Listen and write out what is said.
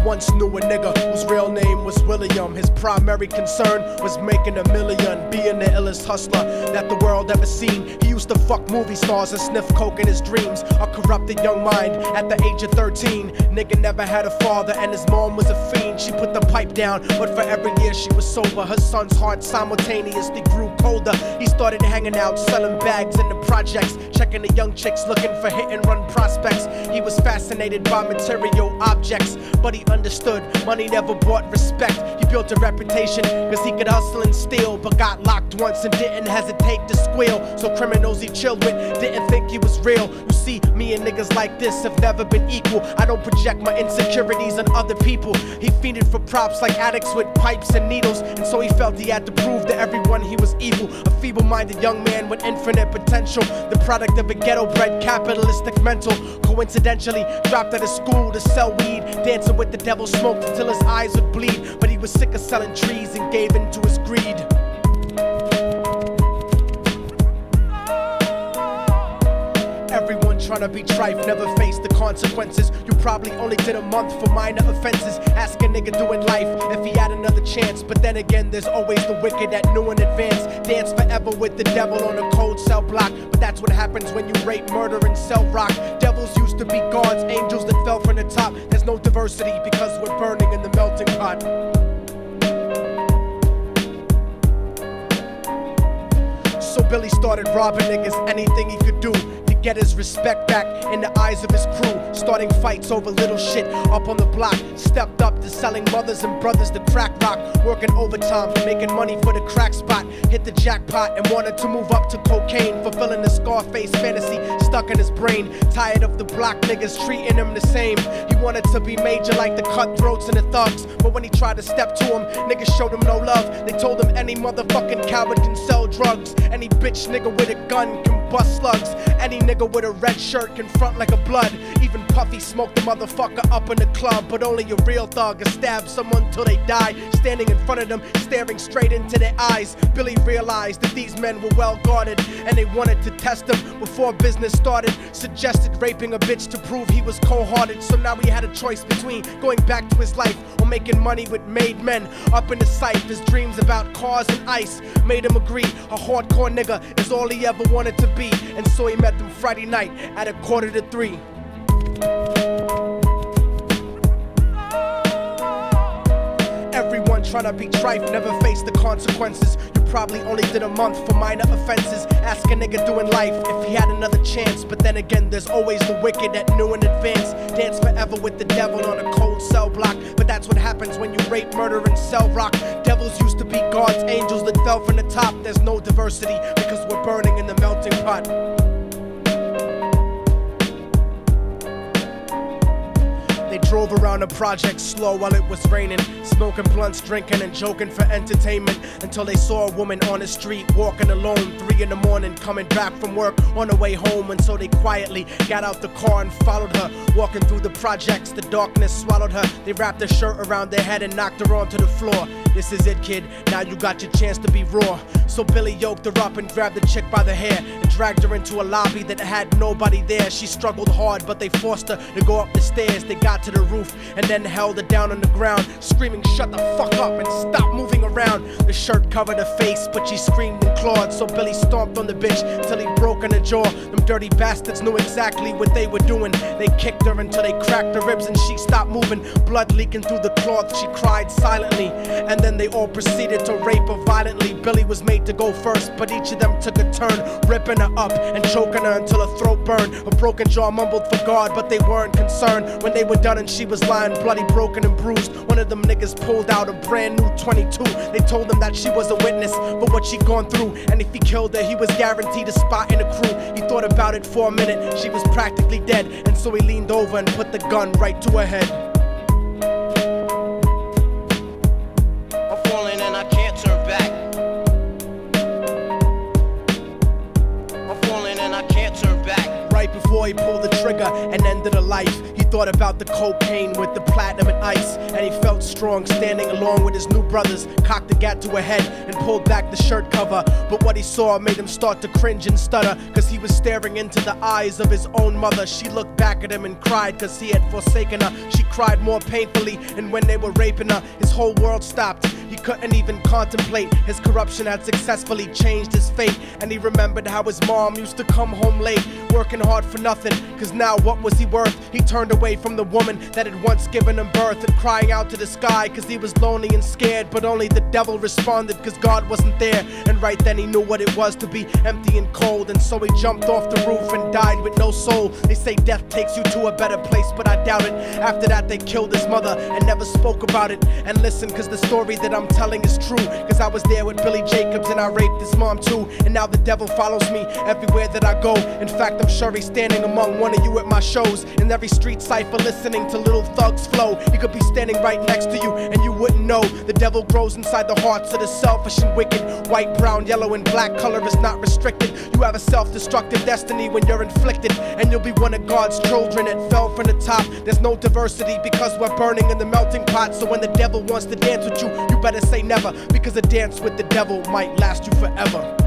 once knew a nigga whose real name was William. His primary concern was making $1 million, being the illest hustler that the world ever seen. He used to fuck movie stars and sniff coke in his dreams. A corrupted young mind at the age of 13. Nigga never had a father and his mom was a fiend. She put the pipe down, but for every year she was sober, her son's heart simultaneously grew colder. He started hanging out, selling bags in the projects, checking the young chicks looking for hit-and-run prospects. He was fascinated by material objects, but he understood money never bought respect. He built a reputation cause he could hustle and steal, but got locked once and didn't hesitate to squeal. So criminals he chilled with didn't think he was real. You see, me and niggas like this have never been equal. I don't project my insecurities on other people. He fiended for props like addicts with pipes and needles, and so he felt he had to prove to everyone he was evil. A feeble-minded young man with infinite potential, the product of a ghetto-bred capitalistic mental. Coincidentally, dropped out of school to sell weed, dancing with the devil, smoked until his eyes would bleed. But he was sick of selling trees and gave in to his greed. Everyone trying to be trife never faced the consequences. You probably only did a month for minor offenses. Ask a nigga doing life if he had another chance. But then again, there's always the wicked that knew in advance. Dance forever with the devil on a cold cell block. But that's what happens when you rape, murder, and sell rock. Devils used to be gods, angels that fell from the top. There's no diversity because we're burning in the melting pot. So Billy started robbing niggas, anything he could do to get his respect back in the eyes of his crew. Starting fights over little shit up on the block. Stepped up to selling mothers and brothers to crack rock. Working overtime, making money for the crack spot. Hit the jackpot and wanted to move up to cocaine. Fulfilling the Scarface fantasy stuck in his brain. Tired of the block niggas treating him the same. He wanted to be major like the cutthroats and the thugs. But when he tried to step to him, niggas showed him no love. They told him any motherfucking coward can sell drugs. Any bitch nigga with a gun can bust slugs. Any nigga with a red shirt can front like a blood. Even Puffy smoked the motherfucker up in the club. But only a real thug can stab someone till they die. Standing in front of them, staring straight into their eyes, Billy realized that these men were well guarded, and they wanted to test him before business started. Suggested raping a bitch to prove he was cold-hearted. So now he had a choice between going back to his life or making money with made men. Up in the sight, his dreams about cars and ice made him agree a hardcore nigga is all he ever wanted to be. And so he met them Friday night at 2:45. Everyone trying to be trife never faced the consequences. You probably only did a month for minor offenses. Ask a nigga doing life if he had another chance. But then again, there's always the wicked that knew in advance. Dance forever with the devil on a cold cell block. But that's what happens when you rape, murder, and sell rock. Devils used to be gods, angels that fell from the top. There's no diversity because we're burning in the melting pot. They drove around the project slow while it was raining, smoking blunts, drinking and joking for entertainment, until they saw a woman on the street walking alone, 3 in the morning, coming back from work on her way home. And so they quietly got out the car and followed her. Walking through the projects, the darkness swallowed her. They wrapped her shirt around their head and knocked her onto the floor. This is it, kid, now you got your chance to be raw. So Billy yoked her up and grabbed the chick by the hair and dragged her into a lobby that had nobody there. She struggled hard, but they forced her to go up the stairs. They got to the roof and then held her down on the ground, screaming, "Shut the fuck up and stop moving around." The shirt covered her face, but she screamed and clawed. So Billy stomped on the bitch till he broke in her jaw. Them dirty bastards knew exactly what they were doing. They kicked her until they cracked her ribs and she stopped moving. Blood leaking through the cloth, she cried silently. And then they all proceeded to rape her violently. Billy was made to go first, but each of them took a turn, ripping her up and choking her until her throat burned. Her broken jaw mumbled for God, but they weren't concerned. When they were done and she was lying bloody, broken and bruised, one of them niggas pulled out a brand new 22. They told him that she was a witness for what she'd gone through, and if he killed her, he was guaranteed a spot in the crew. He thought about it for a minute, she was practically dead, and so he leaned over and put the gun right to her head. I'm falling and I can't turn back. I'm falling and I can't turn back. right before he pulled the trigger and ended a life. He thought about the cocaine with the platinum and ice, and he felt strong standing along with his new brothers, cocked the gat to her head and pulled back the shirt cover. But what he saw made him start to cringe and stutter, cause he was staring into the eyes of his own mother. She looked back at him and cried cause he had forsaken her. She cried more painfully, and when they were raping her, his whole world stopped. He couldn't even contemplate. His corruption had successfully changed his fate, and he remembered how his mom used to come home late, working hard for nothing, cause now what was he worth? He turned away from the woman that had once given him birth, and crying out to the sky cause he was lonely and scared. But only the devil responded cause God wasn't there, and right then he knew what it was to be empty and cold. And so he jumped off the roof and died with no soul. They say death takes you to a better place, but I doubt it. After that they killed his mother and never spoke about it. And listen, cause the story that I'm telling is true, cause I was there with Billy Jacobs and I raped his mom too. And now the devil follows me everywhere that I go. In fact, I'm sure he's standing among one of you at my shows, in every street cipher listening to Little Thug's flow. He could be standing right next to you and you wouldn't know. The devil grows inside the hearts of the selfish and wicked. White, brown, yellow and black color is not restricted. You have a self-destructive destiny when you're inflicted, and you'll be one of God's children that fell from the top. There's no diversity because we're burning in the melting pot. So when the devil wants to dance with you, you better say never, because a dance with the devil might last you forever.